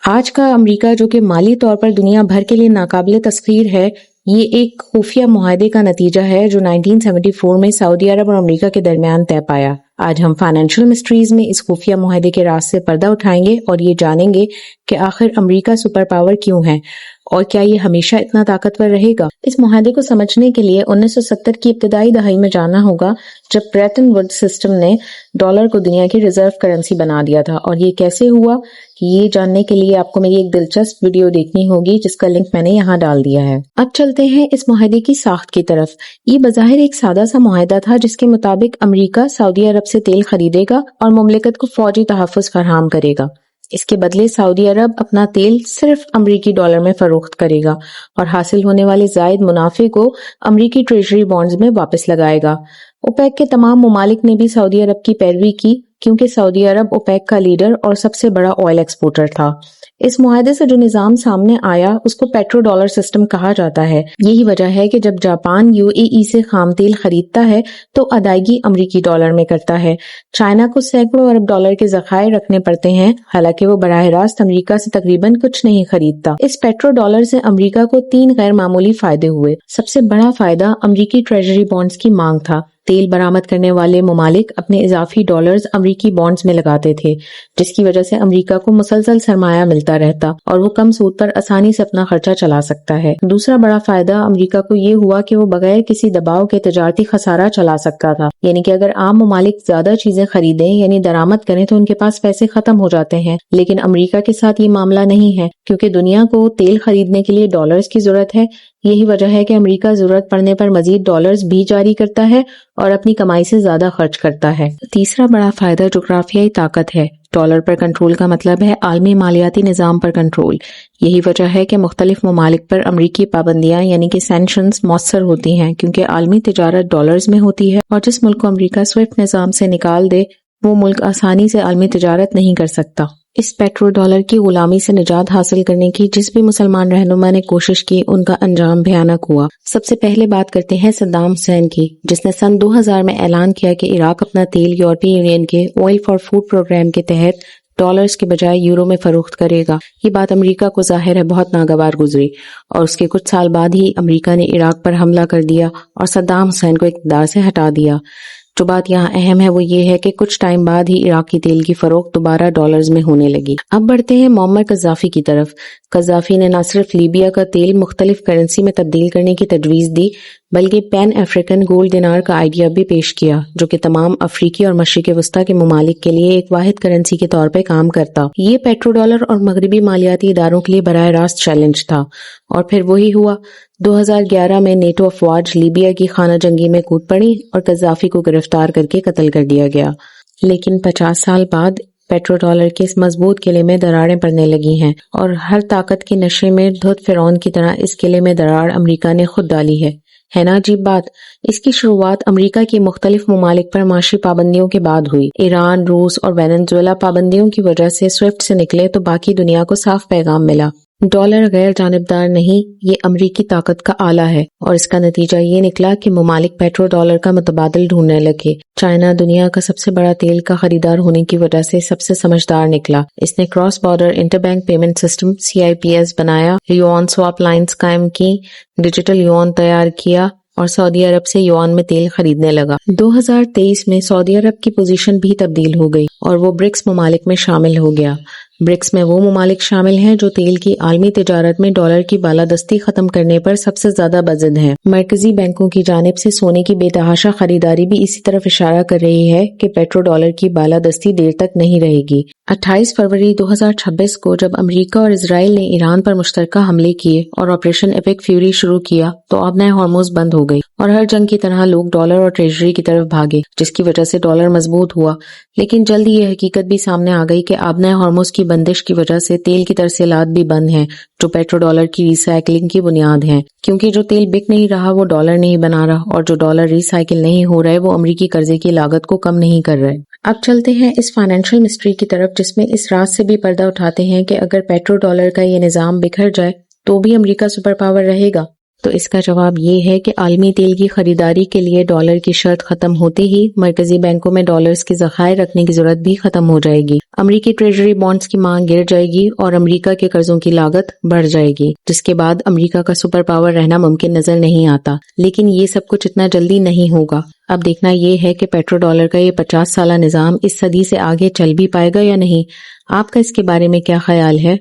آج کا امریکہ جو کہ مالی طور پر دنیا بھر کے لیے ناقابل تسخیر ہے، یہ ایک خفیہ معاہدے کا نتیجہ ہے جو 1974 میں سعودی عرب اور امریکہ کے درمیان طے پایا۔ آج ہم فائنینشیل مسٹریز میں اس خفیہ معاہدے کے راز سے پردہ اٹھائیں گے اور یہ جانیں گے کہ آخر امریکہ سپر پاور کیوں ہے اور کیا یہ ہمیشہ اتنا طاقتور رہے گا۔ اس معاہدے کو سمجھنے کے لیے 1970 کی ابتدائی دہائی میں جانا ہوگا، جب بریٹن ووڈ سسٹم نے ڈالر کو دنیا کی ریزرو کرنسی بنا دیا تھا۔ اور یہ کیسے ہوا، یہ جاننے کے لیے آپ کو میری ایک دلچسپ ویڈیو دیکھنی ہوگی جس کا لنک میں نے یہاں ڈال دیا ہے۔ اب چلتے ہیں اس معاہدے کی ساخت کی طرف۔ یہ بظاہر ایک سادہ سا معاہدہ تھا جس کے مطابق امریکہ سعودی عرب سے تیل خریدے گا اور مملکت کو فوجی تحفظ فراہم کرے گا۔ اس کے بدلے سعودی عرب اپنا تیل صرف امریکی ڈالر میں فروخت کرے گا اور حاصل ہونے والے زائد منافع کو امریکی ٹریجری بانڈز میں واپس لگائے گا۔ اوپیک کے تمام ممالک نے بھی سعودی عرب کی پیروی کی کیونکہ سعودی عرب اوپیک کا لیڈر اور سب سے بڑا آئل ایکسپورٹر تھا۔ اس معاہدے سے جو نظام سامنے آیا اس کو پیٹرو ڈالر سسٹم کہا جاتا ہے۔ یہی وجہ ہے کہ جب جاپان UAE سے خام تیل خریدتا ہے تو ادائیگی امریکی ڈالر میں کرتا ہے۔ چائنا کو سینکڑوں ارب ڈالر کے ذخائر رکھنے پڑتے ہیں، حالانکہ وہ براہ راست امریکہ سے تقریباً کچھ نہیں خریدتا۔ اس پیٹرو ڈالر سے امریکہ کو 3 غیر معمولی فائدے ہوئے۔ سب سے بڑا فائدہ امریکی ٹریجری بانڈز کی مانگ تھا۔ تیل برآمد کرنے والے ممالک اپنے اضافی ڈالرز امریکی بانڈز میں لگاتے تھے، جس کی وجہ سے امریکہ کو مسلسل سرمایہ ملتا رہتا اور وہ کم سود پر آسانی سے اپنا خرچہ چلا سکتا ہے۔ دوسرا بڑا فائدہ امریکہ کو یہ ہوا کہ وہ بغیر کسی دباؤ کے تجارتی خسارہ چلا سکتا تھا، یعنی کہ اگر عام ممالک زیادہ چیزیں خریدیں یعنی درآمد کریں تو ان کے پاس پیسے ختم ہو جاتے ہیں، لیکن امریکہ کے ساتھ یہ معاملہ نہیں ہے کیونکہ دنیا کو تیل خریدنے کے لیے ڈالرز کی ضرورت ہے۔ یہی وجہ ہے کہ امریکہ ضرورت پڑنے پر مزید ڈالرز بھی جاری کرتا ہے اور اپنی کمائی سے زیادہ خرچ کرتا ہے۔ تیسرا بڑا فائدہ جغرافیائی طاقت ہے۔ ڈالر پر کنٹرول کا مطلب ہے عالمی مالیاتی نظام پر کنٹرول۔ یہی وجہ ہے کہ مختلف ممالک پر امریکی پابندیاں یعنی کہ سینکشنز مؤثر ہوتی ہیں کیونکہ عالمی تجارت ڈالرز میں ہوتی ہے اور جس ملک کو امریکہ سوئفٹ نظام سے نکال دے وہ ملک آسانی سے عالمی تجارت نہیں کر سکتا۔ اس پیٹرو ڈالر کی غلامی سے نجات حاصل کرنے کی جس بھی مسلمان رہنما نے کوشش کی ان کا انجام بھیانک ہوا۔ سب سے پہلے بات کرتے ہیں صدام حسین کی، جس نے سن 2000 میں اعلان کیا کہ عراق اپنا تیل یورپی یونین کے آئل فار فوڈ پروگرام کے تحت ڈالرز کے بجائے یورو میں فروخت کرے گا۔ یہ بات امریکہ کو ظاہر ہے بہت ناگوار گزری اور اس کے کچھ سال بعد ہی امریکہ نے عراق پر حملہ کر دیا اور صدام حسین کو اقتدار سے ہٹا دیا۔ جو بات یہاں اہم ہے وہ یہ ہے کہ کچھ ٹائم بعد ہی عراقی تیل کی فروخت دوبارہ ڈالرز میں ہونے لگی۔ اب بڑھتے ہیں معمر قذافی کی طرف۔ قذافی نے نہ صرف لیبیا کا تیل مختلف کرنسی میں تبدیل کرنے کی تجویز دی بلکہ پین افریقن گولڈ دینار کا آئیڈیا بھی پیش کیا جو کہ تمام افریقی اور مشرق وسطیٰ کے ممالک کے لیے ایک واحد کرنسی کے طور پہ کام کرتا۔ یہ پیٹرو ڈالر اور مغربی مالیاتی اداروں کے لیے براہ راست چیلنج تھا اور پھر وہی ہوا۔ 2011 میں نیٹو افواج لیبیا کی خانہ جنگی میں کود پڑی اور قذافی کو گرفتار کر کے قتل کر دیا گیا۔ لیکن 50 سال بعد پیٹرو ڈالر کے اس مضبوط قلعے میں دراڑیں پڑنے لگی ہیں اور ہر طاقت کے نشے میں دھت فرعون کی طرح اس قلعے میں دراڑ امریکہ نے خود ڈالی ہے نا عجیب بات۔ اس کی شروعات امریکہ کی مختلف ممالک پر معاشی پابندیوں کے بعد ہوئی۔ ایران، روس اور وینزویلا پابندیوں کی وجہ سے سوئفٹ سے نکلے تو باقی دنیا کو صاف پیغام ملا، ڈالر غیر جانبدار نہیں، یہ امریکی طاقت کا آلہ ہے، اور اس کا نتیجہ یہ نکلا کہ ممالک پیٹرو ڈالر کا متبادل ڈھونڈنے لگے۔ چائنا دنیا کا سب سے بڑا تیل کا خریدار ہونے کی وجہ سے سب سے سمجھدار نکلا۔ اس نے cross border inter bank payment system CIPS بنایا، یوان سواپ لائنز قائم کی، ڈیجیٹل یوان تیار کیا اور سعودی عرب سے یوان میں تیل خریدنے لگا۔ 2023 میں سعودی عرب کی پوزیشن بھی تبدیل ہو گئی اور وہ برکس ممالک میں شامل ہو گیا۔ برکس میں وہ ممالک شامل ہیں جو تیل کی عالمی تجارت میں ڈالر کی بالادستی ختم کرنے پر سب سے زیادہ بضد ہیں۔ مرکزی بینکوں کی جانب سے سونے کی بے تحاشا خریداری بھی اسی طرف اشارہ کر رہی ہے کہ پیٹرو ڈالر کی بالادستی دیر تک نہیں رہے گی۔ 28 فروری 2026 کو جب امریکہ اور اسرائیل نے ایران پر مشترکہ حملے کیے اور آپریشن ایپک فیوری شروع کیا تو آبنۂ ہارموز بند ہو گئی اور ہر جنگ کی طرح لوگ ڈالر اور ٹریجری کی طرف بھاگے، جس کی وجہ سے ڈالر مضبوط ہوا۔ لیکن جلد یہ حقیقت بھی سامنے آ گئی کہ آبنۂ ہارموز کی بندش کی وجہ سے تیل کی ترسیلات بھی بند ہیں جو پیٹرو ڈالر کی ری سائیکلنگ کی بنیاد ہیں، کیونکہ جو تیل بک نہیں رہا وہ ڈالر نہیں بنا رہا اور جو ڈالر ری سائیکل نہیں ہو رہے وہ امریکی قرضے کی لاگت کو کم نہیں کر رہے۔ اب چلتے ہیں اس فائنینشیل مسٹری کی طرف جس میں اس راز سے بھی پردہ اٹھاتے ہیں کہ اگر پیٹرو ڈالر کا یہ نظام بکھر جائے تو بھی امریکہ سپر پاور رہے گا۔ تو اس کا جواب یہ ہے کہ عالمی تیل کی خریداری کے لیے ڈالر کی شرط ختم ہوتے ہی مرکزی بینکوں میں ڈالرز کے ذخائر رکھنے کی ضرورت بھی ختم ہو جائے گی، امریکی ٹریجری بانڈز کی مانگ گر جائے گی اور امریکہ کے قرضوں کی لاگت بڑھ جائے گی، جس کے بعد امریکہ کا سپر پاور رہنا ممکن نظر نہیں آتا۔ لیکن یہ سب کچھ اتنا جلدی نہیں ہوگا۔ اب دیکھنا یہ ہے کہ پیٹرو ڈالر کا یہ 50 سالہ نظام اس صدی سے آگے چل بھی پائے گا یا نہیں۔ آپ کا اس کے بارے میں کیا خیال ہے؟